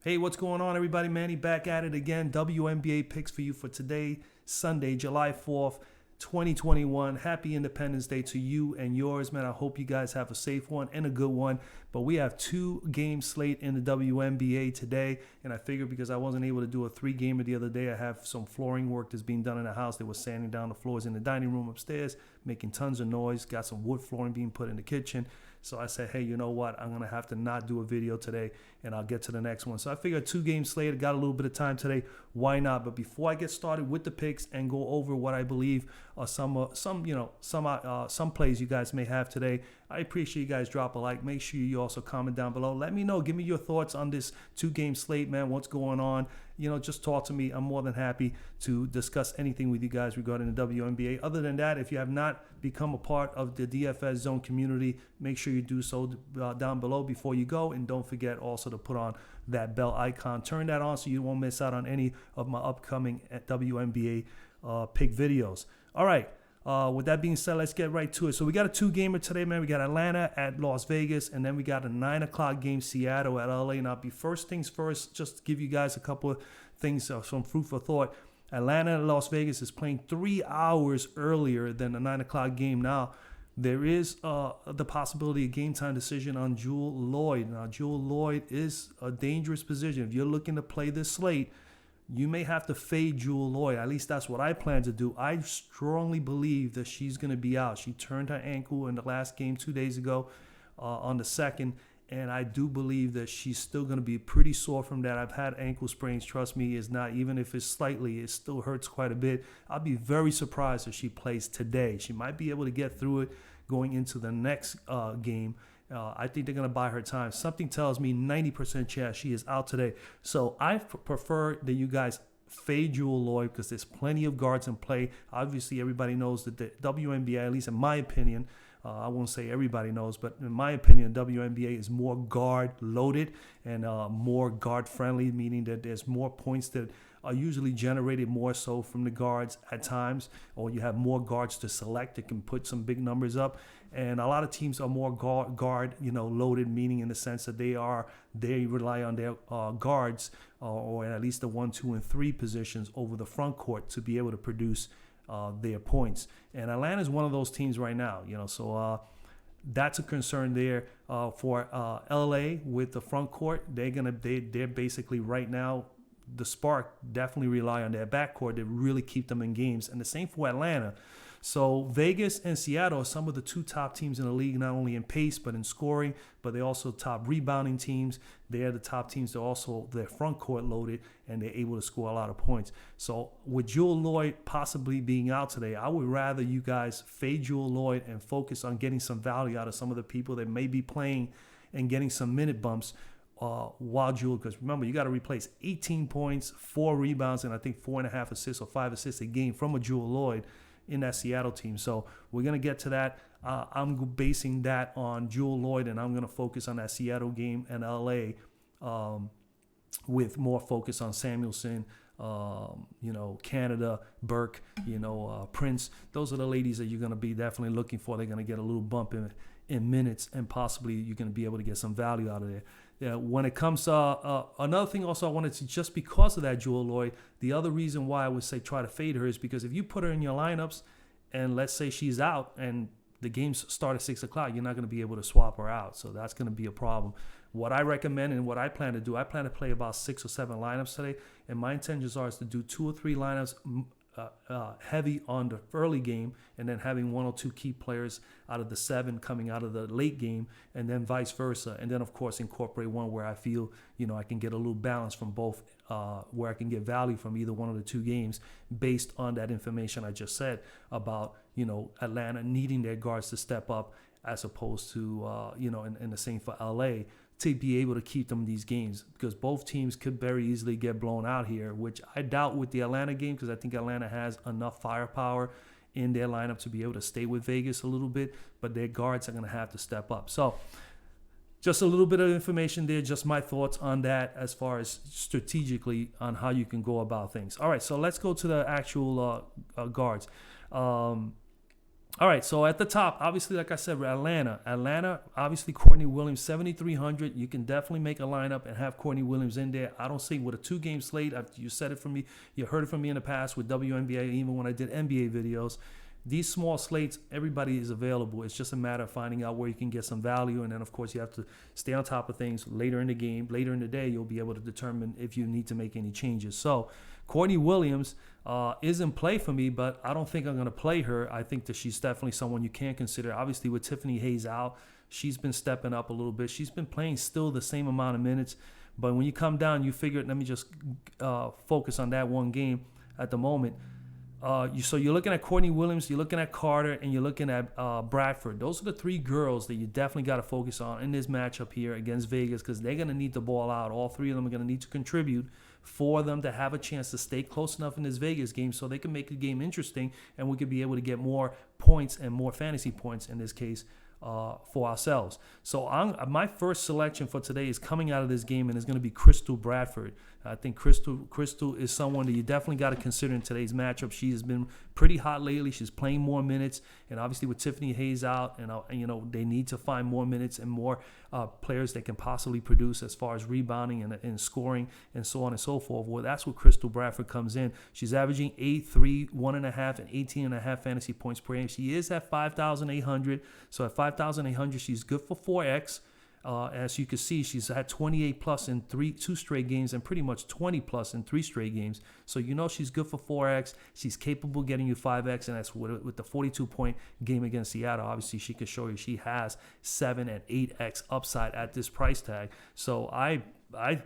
Hey, what's going on, everybody? Manny back at it again. WNBA picks for you for today, Sunday, July 4th, 2021. Happy Independence Day to you and yours, man. I hope you guys have a safe one and a good one. But we have 2-game slate in the WNBA today. And I figured because I wasn't able to do a 3-gamer the other day, I have some flooring work that's being done in the house. They were sanding down the floors in the dining room upstairs, making tons of noise. Got some wood flooring being put in the kitchen. So I said, hey, you know what? I'm going to have to not do a video today, and I'll get to the next one. So I figured 2-game slate. Got a little bit of time today. Why not? But before I get started with the picks and go over what I believe are some plays you guys may have today, I appreciate you guys drop a like. Make sure you also comment down below. Let me know. Give me your thoughts on this 2-game slate, man. What's going on? Just talk to me. I'm more than happy to discuss anything with you guys regarding the WNBA. Other than that, if you have not become a part of the DFS Zone community, make sure you do so down below before you go. And don't forget also to put on that bell icon. Turn that on so you won't miss out on any of my upcoming WNBA pick videos. All right. With that being said, let's get right to it. So we got a 2-gamer today, man. We got Atlanta at Las Vegas, and then we got a 9 o'clock game, Seattle at LA. Now, first things first, just to give you guys a couple of things, some food for thought. Atlanta at Las Vegas is playing 3 hours earlier than the 9 o'clock game. Now, there is the possibility of game time decision on Jewell Loyd. Now, Jewell Loyd is a dangerous position. If you're looking to play this slate, you may have to fade Jewell Loyd. At least that's what I plan to do. I strongly believe that she's going to be out. She turned her ankle in the last game 2 days ago on the 2nd, and I do believe that she's still going to be pretty sore from that. I've had ankle sprains. Trust me, it's not, even if it's slightly, it still hurts quite a bit. I'll be very surprised if she plays today. She might be able to get through it going into the next game. I think they're going to buy her time. Something tells me 90% chance she is out today. So I prefer that you guys fade Jewell Loyd because there's plenty of guards in play. Obviously, everybody knows that the WNBA, at least in my opinion, I won't say everybody knows, but in my opinion, WNBA is more guard loaded and more guard friendly, meaning that there's more points that are usually generated more so from the guards at times, or you have more guards to select that can put some big numbers up. And a lot of teams are more guard loaded, meaning in the sense that they rely on their guards or at least the 1, 2, and 3 positions over the front court to be able to produce their points. And Atlanta is one of those teams right now, so that's a concern there for LA with the front court. They're basically right now, the Spark definitely rely on their backcourt to really keep them in games, and the same for Atlanta. So Vegas and Seattle are some of the 2 top teams in the league, not only in pace but in scoring, but they're also top rebounding teams. They are the top teams. They're also their front court loaded, and they're able to score a lot of points. So with Jewell Loyd possibly being out today, I would rather you guys fade Jewell Loyd and focus on getting some value out of some of the people that may be playing and getting some minute bumps while Jewell, because remember, you got to replace 18 points, 4 rebounds, and I think 4.5 assists or 5 assists a game from a Jewell Loyd in that Seattle team. So we're going to get to that. I'm basing that on Jewell Loyd, and I'm going to focus on that Seattle game and LA with more focus on Samuelson, Canada, Burke, Prince. Those are the ladies that you're going to be definitely looking for. They're going to get a little bump in minutes, and possibly you're going to be able to get some value out of there. Yeah, when it comes to another thing also I wanted to, just because of that Jewell Loyd, the other reason why I would say try to fade her is because if you put her in your lineups and let's say she's out and the games start at 6 o'clock, you're not going to be able to swap her out. So that's going to be a problem. What I recommend and what I plan to do, I plan to play about 6 or 7 lineups today, and my intentions are to do 2 or 3 lineups heavy on the early game, and then having 1 or 2 key players out of the 7 coming out of the late game, and then vice versa. And then, of course, incorporate one where I feel, I can get a little balance from both, where I can get value from either one of the 2 games based on that information I just said about, Atlanta needing their guards to step up as opposed to, and the same for LA, to be able to keep them in these games, because both teams could very easily get blown out here, which I doubt with the Atlanta game, because I think Atlanta has enough firepower in their lineup to be able to stay with Vegas a little bit, but their guards are going to have to step up. So just a little bit of information there, just my thoughts on that as far as strategically on how you can go about things. All right, so let's go to the actual guards. All right, so at the top, obviously, like I said, Atlanta, obviously, Courtney Williams, 7,300. You can definitely make a lineup and have Courtney Williams in there. I don't see with a 2-game slate. You said it from me. You heard it from me in the past with WNBA, even when I did NBA videos. These small slates, everybody is available. It's just a matter of finding out where you can get some value. And then, of course, you have to stay on top of things later in the game. Later in the day, you'll be able to determine if you need to make any changes. So Courtney Williams is in play for me, but I don't think I'm going to play her. I think that she's definitely someone you can consider. Obviously, with Tiffany Hayes out, she's been stepping up a little bit. She's been playing still the same amount of minutes. But when you come down, you figure, let me just focus on that one game at the moment. So you're looking at Courtney Williams, you're looking at Carter, and you're looking at Bradford. Those are the 3 girls that you definitely got to focus on in this matchup here against Vegas, because they're going to need the ball out. All 3 of them are going to need to contribute for them to have a chance to stay close enough in this Vegas game so they can make the game interesting, and we could be able to get more points and more fantasy points in this case for ourselves. So my first selection for today is coming out of this game, and it's going to be Crystal Bradford. I think Crystal is someone that you definitely got to consider in today's matchup. She has been pretty hot lately. She's playing more minutes, and obviously with Tiffany Hayes out, and they need to find more minutes and more players that can possibly produce as far as rebounding and scoring and so on and so forth. Well, that's where Crystal Bradford comes in. She's averaging 8, 3, 1.5, and 18.5 fantasy points per game. She is at 5,800. So at 5,800, she's good for 4X. As you can see, she's had 28 plus in 2 straight games and pretty much 20 plus in 3 straight games. So she's good for 4X. She's capable of getting you 5X, and that's with the 42-point game against Seattle. Obviously, she can show you she has 7 and 8X upside at this price tag. So I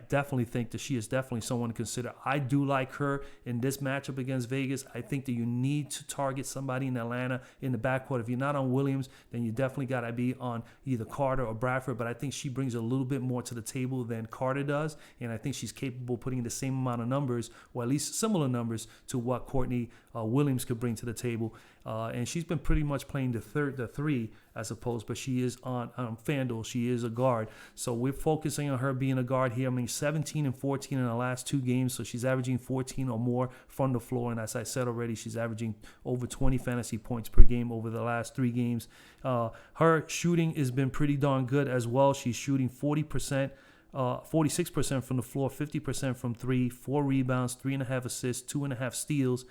definitely think that she is definitely someone to consider. I do like her in this matchup against Vegas. I think that you need to target somebody in Atlanta in the backcourt. If you're not on Williams, then you definitely got to be on either Carter or Bradford. But I think she brings a little bit more to the table than Carter does. And I think she's capable of putting the same amount of numbers, or at least similar numbers, to what Courtney Williams could bring to the table. And she's been pretty much playing the 3, I suppose, but she is on FanDuel. She is a guard. So we're focusing on her being a guard here. 17 and 14 in the last 2 games, so she's averaging 14 or more from the floor. And as I said already, she's averaging over 20 fantasy points per game over the last 3 games. Her shooting has been pretty darn good as well. She's shooting 40%. 46% from the floor, 50% from 3, 4 rebounds, 3.5 assists, 2.5 steals,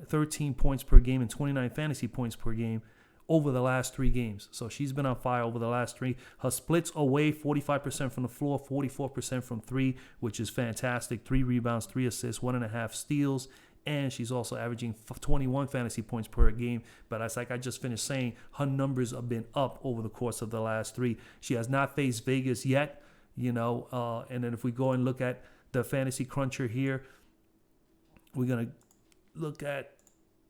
13 points per game, and 29 fantasy points per game over the last 3 games. So she's been on fire over the last 3. Her splits away, 45% from the floor, 44% from 3, which is fantastic. 3 rebounds, 3 assists, 1.5 steals. And she's also averaging 21 fantasy points per game. But as like I just finished saying, her numbers have been up over the course of the last 3. She has not faced Vegas yet, and then if we go and look at the fantasy cruncher here, we're going to look at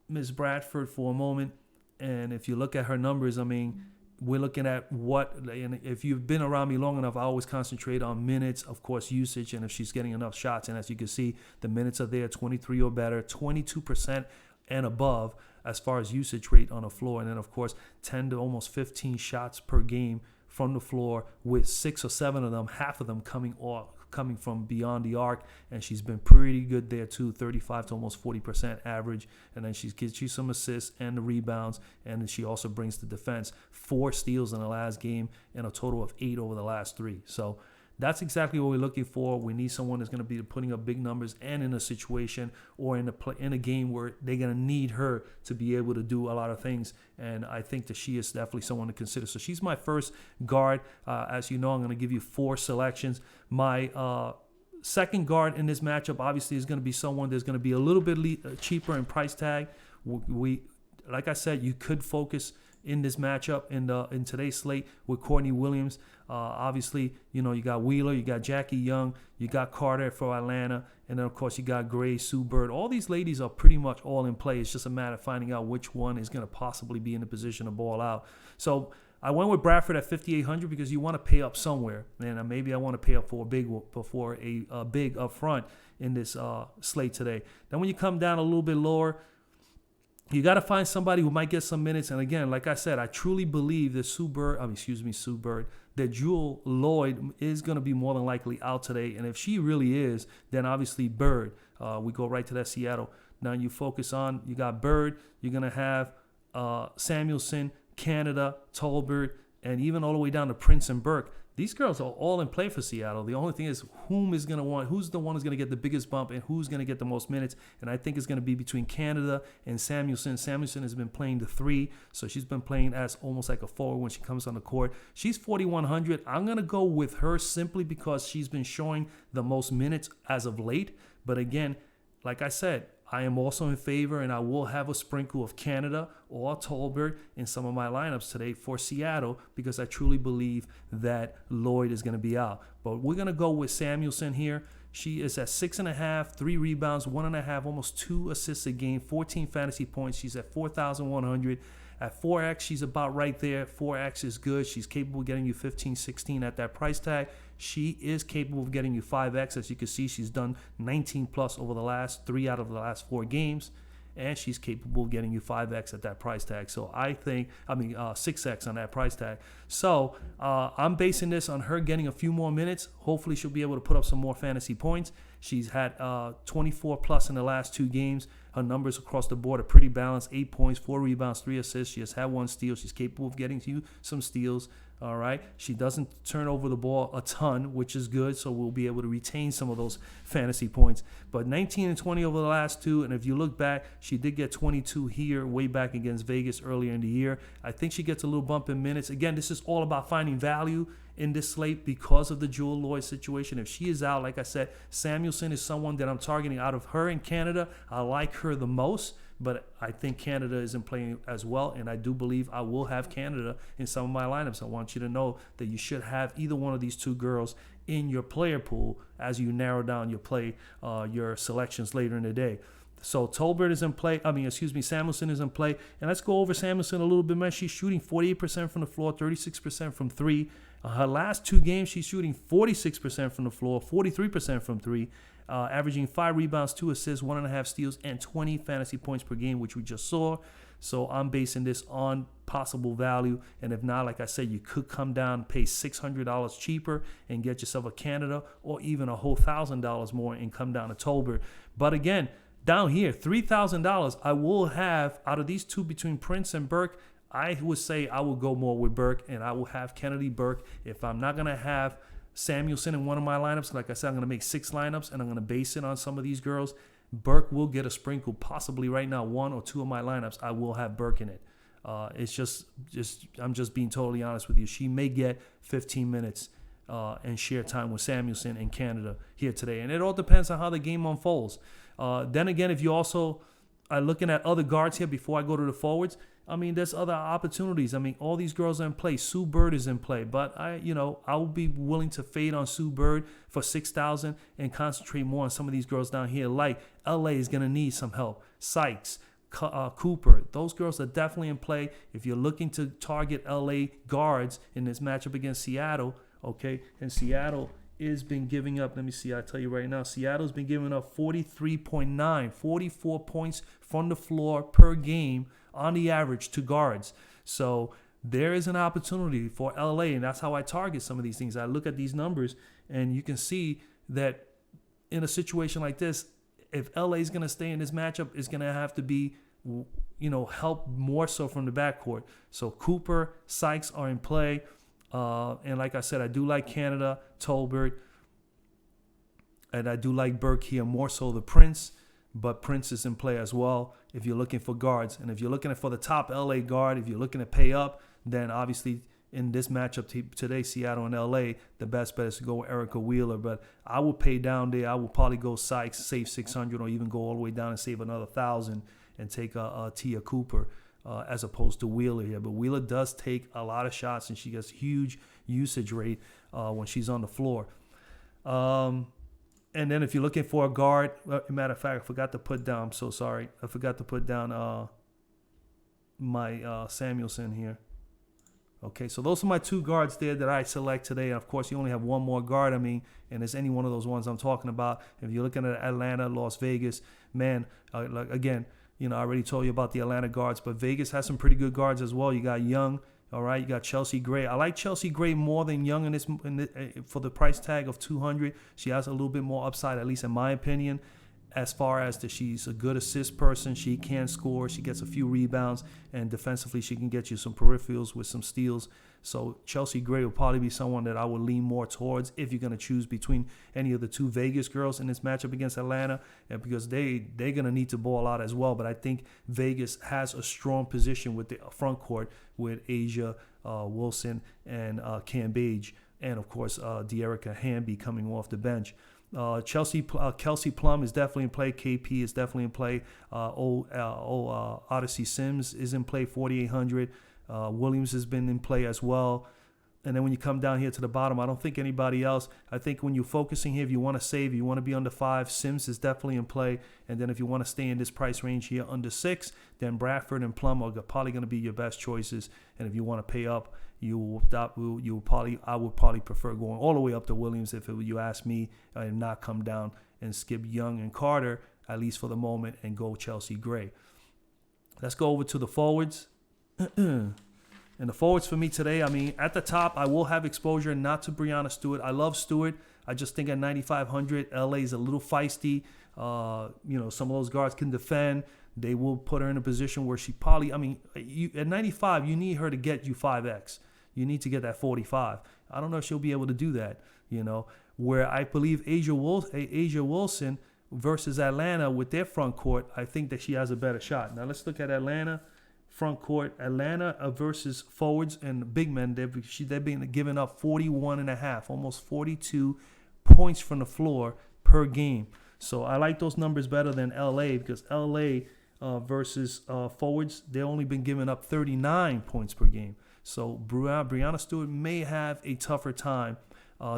Ms. Bradford for a moment. And if you look at her numbers, we're looking at and if you've been around me long enough, I always concentrate on minutes, of course, usage, and if she's getting enough shots. And as you can see, the minutes are there, 23 or better, 22% and above as far as usage rate on the floor. And then, of course, 10 to almost 15 shots per game from the floor, with 6 or 7 of them, half of them coming from beyond the arc, and she's been pretty good there too, 35 to almost 40% average. And then she gets you some assists and the rebounds, and then she also brings the defense. 4 steals in the last game and a total of 8 over the last 3. So that's exactly what we're looking for. We need someone that's going to be putting up big numbers, and in a situation or in a game where they're going to need her to be able to do a lot of things. And I think that she is definitely someone to consider. So she's my first guard. As you know, I'm going to give you 4 selections. My second guard in this matchup obviously is going to be someone that's going to be a little bit cheaper in price tag. Like I said, you could focus in this matchup in today's slate with Courtney Williams. Obviously, you got Wheeler, you got Jackie Young, you got Carter for Atlanta, and then, of course, you got Gray, Sue Bird. All these ladies are pretty much all in play. It's just a matter of finding out which one is going to possibly be in a position to ball out. So I went with Bradford at 5,800 because you want to pay up somewhere, and maybe I want to pay up for a big up front in this slate today. Then when you come down a little bit lower, you got to find somebody who might get some minutes. And again, like I said, I truly believe that Sue Bird, that Jewel Lloyd is going to be more than likely out today. And if she really is, then obviously Bird. We go right to that Seattle. Now you got Bird. You're going to have Samuelson, Canada, Tolbert, and even all the way down to Prince and Burke. These girls are all in play for Seattle. The only thing is who's the one who's going to get the biggest bump and who's going to get the most minutes. And I think it's going to be between Canada and Samuelson. Samuelson has been playing the 3, so she's been playing as almost like a forward when she comes on the court. She's 4,100. I'm going to go with her simply because she's been showing the most minutes as of late. But again, like I said, I am also in favor, and I will have a sprinkle of Canada or Tolbert in some of my lineups today for Seattle because I truly believe that Lloyd is going to be out. But we're going to go with Samuelson here. She is at 6.5, 3 rebounds, 1.5, almost 2 assists a game, 14 fantasy points. She's at 4,100. At 4X, she's about right there. 4X is good. She's capable of getting you 15, 16 at that price tag. She is capable of getting you 5X. As you can see, she's done 19 plus over the last 3 out of the last 4 games. And she's capable of getting you 5X at that price tag. So 6X on that price tag. So I'm basing this on her getting a few more minutes. Hopefully she'll be able to put up some more fantasy points. She's had 24 plus in the last 2 games. Her numbers across the board are pretty balanced. 8 points, 4 rebounds, 3 assists. She has had 1 steal. She's capable of getting you some steals. All right. She doesn't turn over the ball a ton, which is good. So we'll be able to retain some of those fantasy points. But 19 and 20 over the last 2. And if you look back, she did get 22 here way back against Vegas earlier in the year. I think she gets a little bump in minutes. Again, this is all about finding value in this slate because of the Jewel Lloyd situation. If she is out, like I said, Samuelson is someone that I'm targeting out of her in Canada. I like her the most. But I think Canada isn't playing as well, and I do believe I will have Canada in some of my lineups. I want you to know that you should have either one of these 2 girls in your player pool as you narrow down your selections later in the day. So Tolbert is in play. Samuelson is in play. And let's go over Samuelson a little bit, man. She's shooting 48% from the floor, 36% from 3. Her last 2 games, she's shooting 46% from the floor, 43% from 3. Averaging 5 rebounds, 2 assists, 1.5 steals, and 20 fantasy points per game, which we just saw. So I'm basing this on possible value. And if not, like I said, you could come down, pay $600 cheaper and get yourself a Canada or even a whole $1,000 more and come down to Tolbert. But again, down here, $3,000, I will have out of these 2 between Prince and Burke. I would say I will go more with Burke, and I will have Kennedy Burke. If I'm not going to have Samuelson in one of my lineups, like I said, I'm going to make 6 lineups, and I'm going to base it on some of these girls. Burke will get a sprinkle, possibly right now, 1 or 2 of my lineups. I will have Burke in it. It's just I'm just being totally honest with you. She may get 15 minutes and share time with Samuelson in Canada here today, and it all depends on how the game unfolds. Then again, if you also are looking at other guards here before I go to the forwards, there's other opportunities. All these girls are in play. Sue Bird is in play, but I will be willing to fade on Sue Bird for 6,000 and concentrate more on some of these girls down here. Like LA is gonna need some help. Sykes, Cooper, those girls are definitely in play. If you're looking to target LA guards in this matchup against Seattle, okay, and Seattle has been giving up, let me see, I'll tell you right now, Seattle's been giving up 43.9, 44 points from the floor per game on the average to guards. So there is an opportunity for LA, and that's how I target some of these things. I look at these numbers, and you can see that in a situation like this, if LA is going to stay in this matchup, it's going to have to be, help more so from the backcourt. So Cooper, Sykes are in play. And like I said, I do like Canada, Tolbert, and I do like Burke here, more so the Prince, but Prince is in play as well if you're looking for guards. And if you're looking for the top LA guard, if you're looking to pay up, then obviously in this matchup today, Seattle and LA, the best bet is to go with Erica Wheeler. But I will pay down there. I will probably go Sykes, save 600, or even go all the way down and save another 1,000 and take a Tia Cooper. As opposed to Wheeler here. But Wheeler does take a lot of shots, and she gets huge usage rate when she's on the floor. And then if you're looking for a guard, matter of fact, I forgot to put down, I'm so sorry. I forgot to put down my Samuelson here. Okay, so those are my 2 guards there that I select today. And of course, you only have 1 more guard. And it's any one of those ones I'm talking about. If you're looking at Atlanta, Las Vegas, man, again, I already told you about the Atlanta guards, but Vegas has some pretty good guards as well. You got Young, all right. You got Chelsea Gray. I like Chelsea Gray more than Young for the price tag of $200. She has a little bit more upside, at least in my opinion. as far as that she's a good assist person. She can score. She gets a few rebounds, and defensively she can get you some peripherals with some steals. So Chelsea Gray will probably be someone that I would lean more towards if you're going to choose between any of the two Vegas girls in this matchup against Atlanta, and because they're going to need to ball out as well. But I think Vegas has a strong position with the front court with Asia Wilson and Cambage, and of course De'Erica Hamby coming off the bench. Kelsey Plum is definitely in play. KP is definitely in play. Odyssey Sims is in play, 4,800. Williams has been in play as well. And then when you come down here to the bottom, I don't think anybody else. I think when you're focusing here, if you want to save, you want to be under 5, Sims is definitely in play. And then if you want to stay in this price range here under 6, then Bradford and Plum are probably going to be your best choices. And if you want to pay up, I would probably prefer going all the way up to Williams if you ask me, and not come down and skip Young and Carter, at least for the moment, and go Chelsea Gray. Let's go over to the forwards. And the forwards for me today, I mean, at the top, I will have exposure not to Breanna Stewart. I love Stewart. I just think at 9,500, LA is a little feisty. Some of those guards can defend. They will put her in a position where she probably, at 95, you need her to get you 5X. You need to get that 45. I don't know if she'll be able to do that, where I believe Asia Wilson versus Atlanta with their front court, I think that she has a better shot. Now let's look at Atlanta. Front court, Atlanta versus forwards and big men, they've been giving up 41.5, almost 42 points from the floor per game. So I like those numbers better than LA, because LA versus forwards, they've only been giving up 39 points per game. So Breanna Stewart may have a tougher time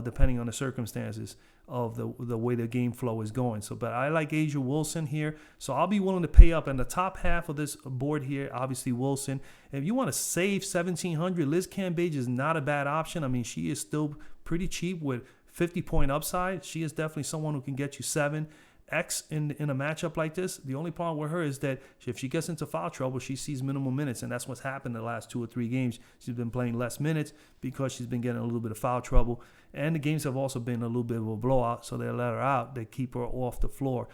depending on the circumstances of the way the game flow is going. But I like Asia Wilson here, so I'll be willing to pay up. In the top half of this board here, obviously Wilson. If you want to save 1,700, Liz Cambage is not a bad option. I mean, she is still pretty cheap with 50-point upside. She is definitely someone who can get you 7X in a matchup like this. The only problem with her is that if she gets into foul trouble, she sees minimum minutes, and that's what's happened the last 2 or 3 games. She's been playing less minutes because she's been getting a little bit of foul trouble, and the games have also been a little bit of a blowout, so they let her out. They keep her off the floor.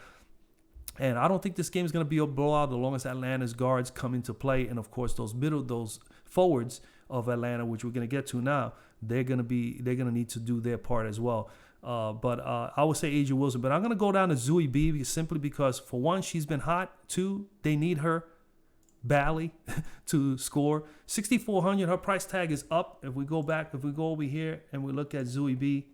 And I don't think this game is going to be a blowout as long as Atlanta's guards come into play, and of course those forwards of Atlanta, which we're going to get to now, they're going to need to do their part as well. But I would say Asia Wilson. But I'm going to go down to Zooey B simply because, for one, she's been hot. 2, they need her badly to score. 6,400, her price tag is up. If we go over here and we look at Zooey B,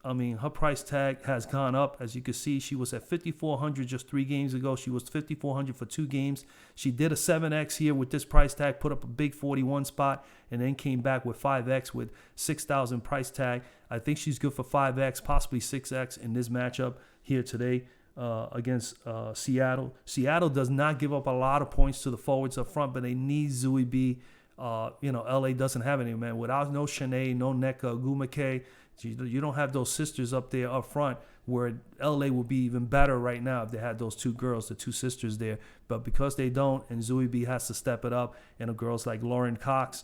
her price tag has gone up. As you can see, she was at 5,400 just 3 games ago. She was 5,400 for 2 games. She did a 7X here with this price tag, put up a big 41 spot, and then came back with 5X with 6,000 price tag. I think she's good for 5X, possibly 6X in this matchup here today against Seattle. Seattle does not give up a lot of points to the forwards up front, but they need Zooey B. LA doesn't have any, man. Without no Shanae, no Nneka Ogwumike, you don't have those sisters up there up front, where LA would be even better right now if they had those 2 girls, the 2 sisters there. But because they don't, and Zooey B has to step it up, and the girls like Lauren Cox,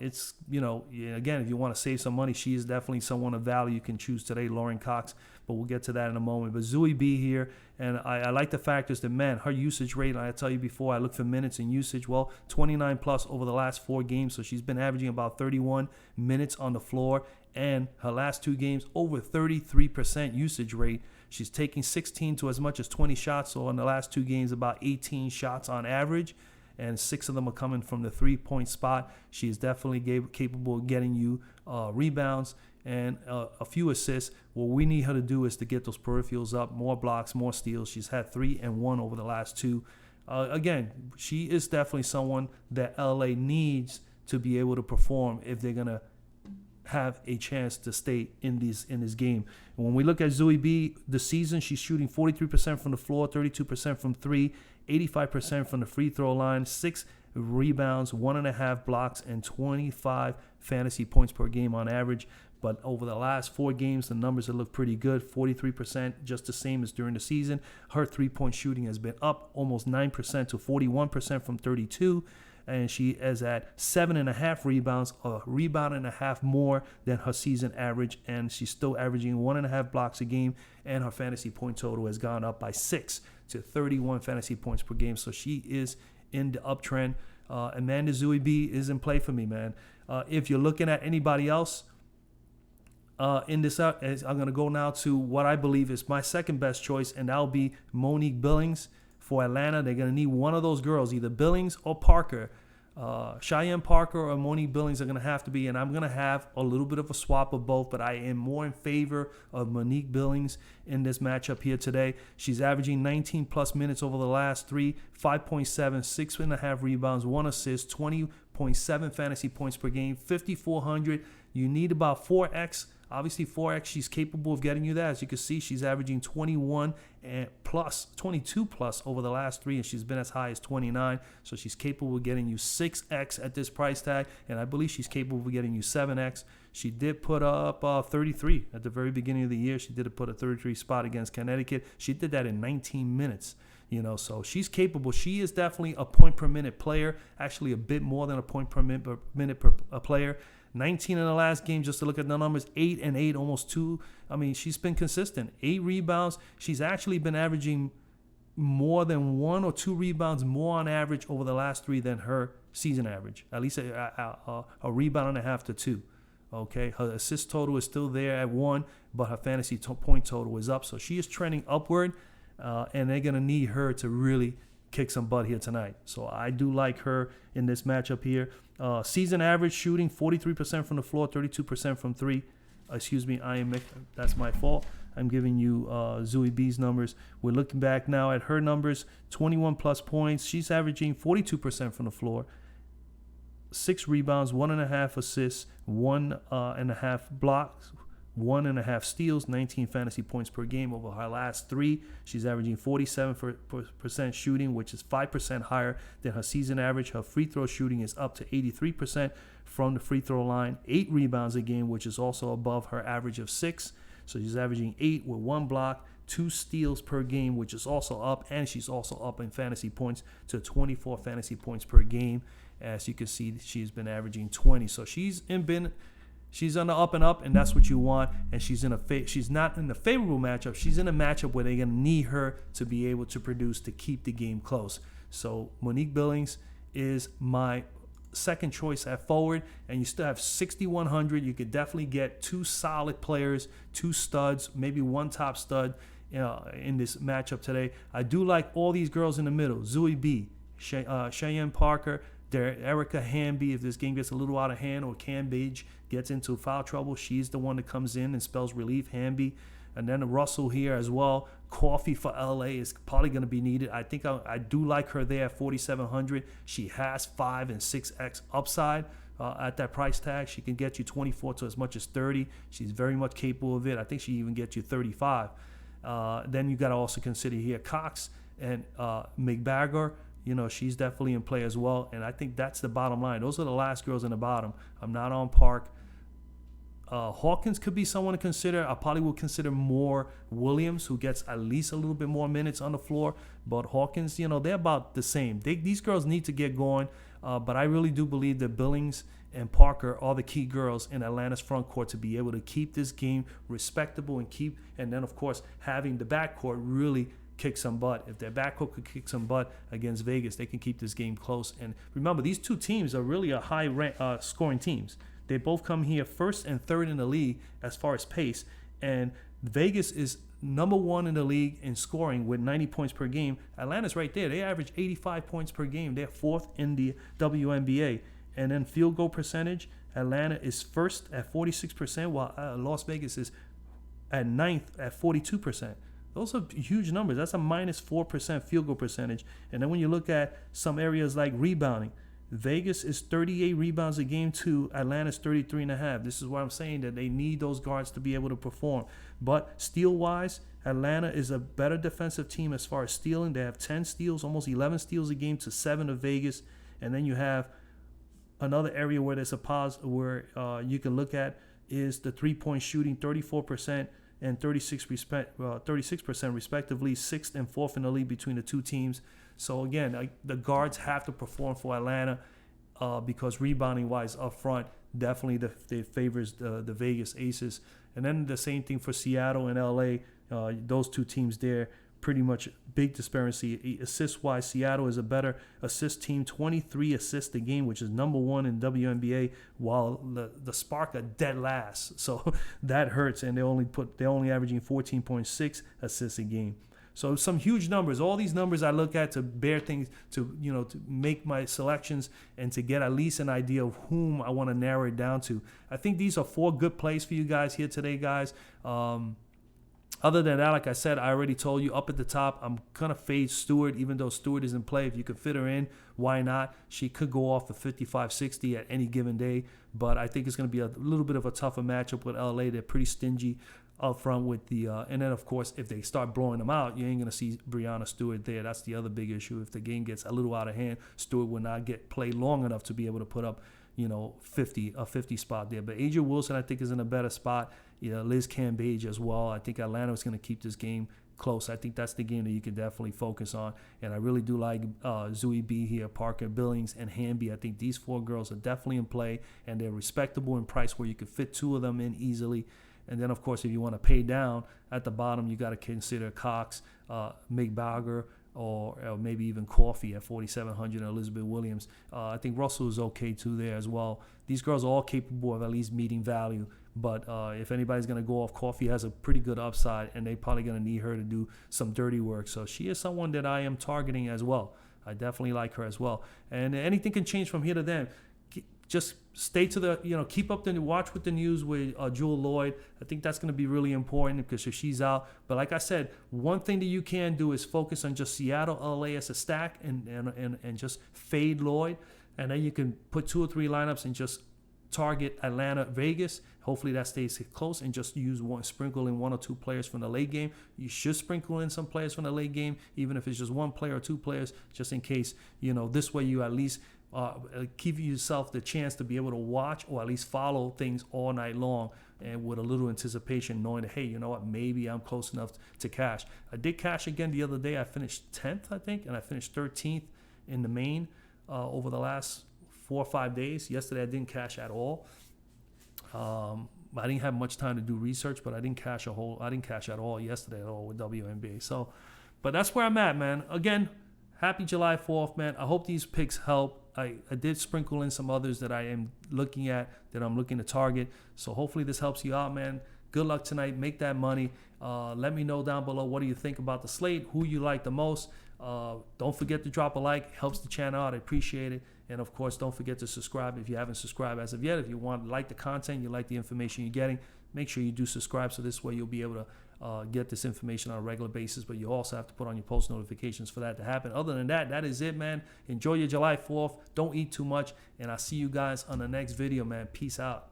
it's, again, if you want to save some money, she is definitely someone of value you can choose today, Lauren Cox. But we'll get to that in a moment. But Zooey B here, and I like the factors that, man, her usage rate, I tell you before, I look for minutes and usage. Well, 29 plus over the last 4 games. So she's been averaging about 31 minutes on the floor. And her last 2 games, over 33% usage rate. She's taking 16 to as much as 20 shots. So in the last 2 games, about 18 shots on average. And 6 of them are coming from the 3-point spot. She is definitely capable of getting you rebounds and a few assists. What we need her to do is to get those peripherals up, more blocks, more steals. She's had 3 and 1 over the last 2. Again, she is definitely someone that LA needs to be able to perform if they're going to have a chance to stay in this game. And when we look at Zooey B, the season, she's shooting 43% from the floor, 32% from 3, 85% from the free throw line, 6 rebounds, 1.5 blocks, and 25 fantasy points per game on average. But over the last 4 games, the numbers have looked pretty good. 43%, just the same as during the season. Her 3-point shooting has been up almost 9% to 41% from 32. and she is at 7.5 rebounds, a rebound and a half more than her season average, and she's still averaging 1.5 blocks a game, and her fantasy point total has gone up by 6 to 31 fantasy points per game. So she is in the uptrend. Amanda Zooey B is in play for me, man. If you're looking at anybody else in this, I'm going to go now to what I believe is my second best choice, and that'll be Monique Billings for Atlanta. They're going to need one of those girls, either Billings or Parker. Cheyenne Parker or Monique Billings are going to have to be, and I'm going to have a little bit of a swap of both, but I am more in favor of Monique Billings in this matchup here today. She's averaging 19 plus minutes over the last 3, 5.7, 6.5 rebounds, 1 assist, 20.7 fantasy points per game, 5,400. You need about 4x. Obviously, 4x, she's capable of getting you that. As you can see, she's averaging 21 and plus, 22 plus over the last 3, and she's been as high as 29. So she's capable of getting you 6x at this price tag, and I believe she's capable of getting you 7x. She did put up 33 at the very beginning of the year. She did put a 33 spot against Connecticut. She did that in 19 minutes. So she's capable. She is definitely a point per minute player, actually a bit more than a point per minute per player. 19 in the last game, just to look at the numbers, 8 and 8, almost 2. I mean, she's been consistent. 8 rebounds. She's actually been averaging more than 1 or 2 rebounds more on average over the last 3 than her season average. At least a rebound and a half to 2. Okay, her assist total is still there at 1, but her fantasy point total is up. So she is trending upward, and they're going to need her to really kick some butt here tonight. So I do like her in this matchup here. Season average shooting 43% from the floor, 32% from 3. That's my fault. I'm giving you Zooey B's numbers. We're looking back now at her numbers, 21 plus points. She's averaging 42% from the floor, 6 rebounds, 1.5 assists, 1.5 blocks, 1.5 steals, 19 fantasy points per game over her last 3. She's averaging 47% shooting, which is 5% higher than her season average. Her free throw shooting is up to 83% from the free throw line. 8 rebounds a game, which is also above her average of 6. So she's averaging 8 with 1 block, 2 steals per game, which is also up. And she's also up in fantasy points to 24 fantasy points per game. As you can see, she's been averaging 20. So she's on the up and up, and that's what you want. And she's not in a favorable matchup. She's in a matchup where they're going to need her to be able to produce to keep the game close. So Monique Billings is my second choice at forward, and you still have 6,100. You could definitely get 2 solid players, 2 studs, maybe 1 top stud in this matchup today. I do like all these girls in the middle. Zooey B, Cheyenne Parker, Erica Hamby. If this game gets a little out of hand or Cambage gets into foul trouble, she's the one that comes in and spells relief, Hamby. And then Russell here as well. Coffee for LA is probably going to be needed. I think I do like her there at 4,700. She has 5 and 6x upside at that price tag. She can get you 24 to as much as 30. She's very much capable of it. I think she even gets you 35. Then you got to also consider here Cox and McBagger. She's definitely in play as well. And I think that's the bottom line. Those are the last girls in the bottom. I'm not on Park. Hawkins could be someone to consider. I probably will consider more Williams, who gets at least a little bit more minutes on the floor. But Hawkins, they're about the same. These girls need to get going. But I really do believe that Billings and Parker are the key girls in Atlanta's front court to be able to keep this game respectable and then, of course, having the backcourt really kick some butt. If their backcourt could kick some butt against Vegas, they can keep this game close. And remember, these two teams are really a high scoring teams. They both come here first and third in the league as far as pace. And Vegas is number 1 in the league in scoring with 90 points per game. Atlanta's right there. They average 85 points per game. They're 4th in the WNBA. And then field goal percentage, Atlanta is first at 46%, while Las Vegas is at 9th at 42%. Those are huge numbers. That's a minus 4% field goal percentage. And then when you look at some areas like rebounding, Vegas is 38 rebounds a game to Atlanta's 33.5. This is why I'm saying that they need those guards to be able to perform. But steal-wise, Atlanta is a better defensive team as far as stealing. They have 10 steals, almost 11 steals a game to 7 of Vegas. And then you have another area where there's a pause where you can look at is the three-point shooting, 34% and 36% respectively, 6th and 4th in the league between the two teams. So again, the guards have to perform for Atlanta, because rebounding wise up front, definitely they favors the Vegas Aces. And then the same thing for Seattle and LA. Those two teams there, pretty much big disparity. Assist wise, Seattle is a better assist team, 23 assists a game, which is number one in WNBA, while the Spark are dead last. So that hurts, and they're only averaging 14.6 assists a game. So some huge numbers. All these numbers I look at to bear things, to make my selections and to get at least an idea of whom I want to narrow it down to. I think these are 4 good plays for you guys here today, guys. Other than that, like I said, I already told you up at the top, I'm going to fade Stewart, even though Stewart is in play. If you could fit her in, why not? She could go off for 55-60 at any given day, but I think it's going to be a little bit of a tougher matchup with LA. They're pretty stingy up front with the and then of course if they start blowing them out, you ain't gonna see Breanna Stewart there. That's the other big issue. If the game gets a little out of hand, Stewart will not get played long enough to be able to put up a 50 spot there. But Asia Wilson I think is in a better spot. Liz Cambage as well. I think Atlanta is going to keep this game close. I think that's the game that you can definitely focus on. And I really do like Zooey B here, Parker Billings, and Hamby. I think these 4 girls are definitely in play, and they're respectable in price where you could fit 2 of them in easily. And then, of course, if you want to pay down at the bottom, you got to consider Cox, Mick Bauger, or maybe even Coffey at 4,700, and Elizabeth Williams. I think Russell is okay, too, there as well. These girls are all capable of at least meeting value. But if anybody's going to go off, Coffey has a pretty good upside, and they're probably going to need her to do some dirty work. So she is someone that I am targeting as well. I definitely like her as well. And anything can change from here to then. Just stay to the, keep up watch with the news with Jewel Lloyd. I think that's going to be really important because if she's out. But like I said, one thing that you can do is focus on just Seattle, LA as a stack and just fade Lloyd. And then you can put 2 or 3 lineups and just target Atlanta, Vegas. Hopefully that stays close and just sprinkle in 1 or 2 players from the late game. You should sprinkle in some players from the late game, even if it's just 1 player or 2 players, just in case, this way you at least give yourself the chance to be able to watch or at least follow things all night long and with a little anticipation, knowing that, hey, you know what, maybe I'm close enough to cash. I did cash again the other day. I finished 10th, I think, and I finished 13th in the main over the last 4 or 5 days. Yesterday I didn't cash at all. I didn't have much time to do research, but I didn't cash at all yesterday at all with WNBA. So, but that's where I'm at, man. Again, happy July 4th, man. I hope these picks help. I did sprinkle in some others that I am looking at, that I'm looking to target. So hopefully this helps you out, man. Good luck tonight. Make that money. Let me know down below, what do you think about the slate? Who you like the most? Don't forget to drop a like. It helps the channel out. I appreciate it. And of course, don't forget to subscribe if you haven't subscribed as of yet. If you like the content, you like the information you're getting, make sure you do subscribe, so this way you'll be able to get this information on a regular basis. But you also have to put on your post notifications for that to happen. Other than that, that is it, man. Enjoy your July 4th. Don't eat too much. And I'll see you guys on the next video, man. Peace out.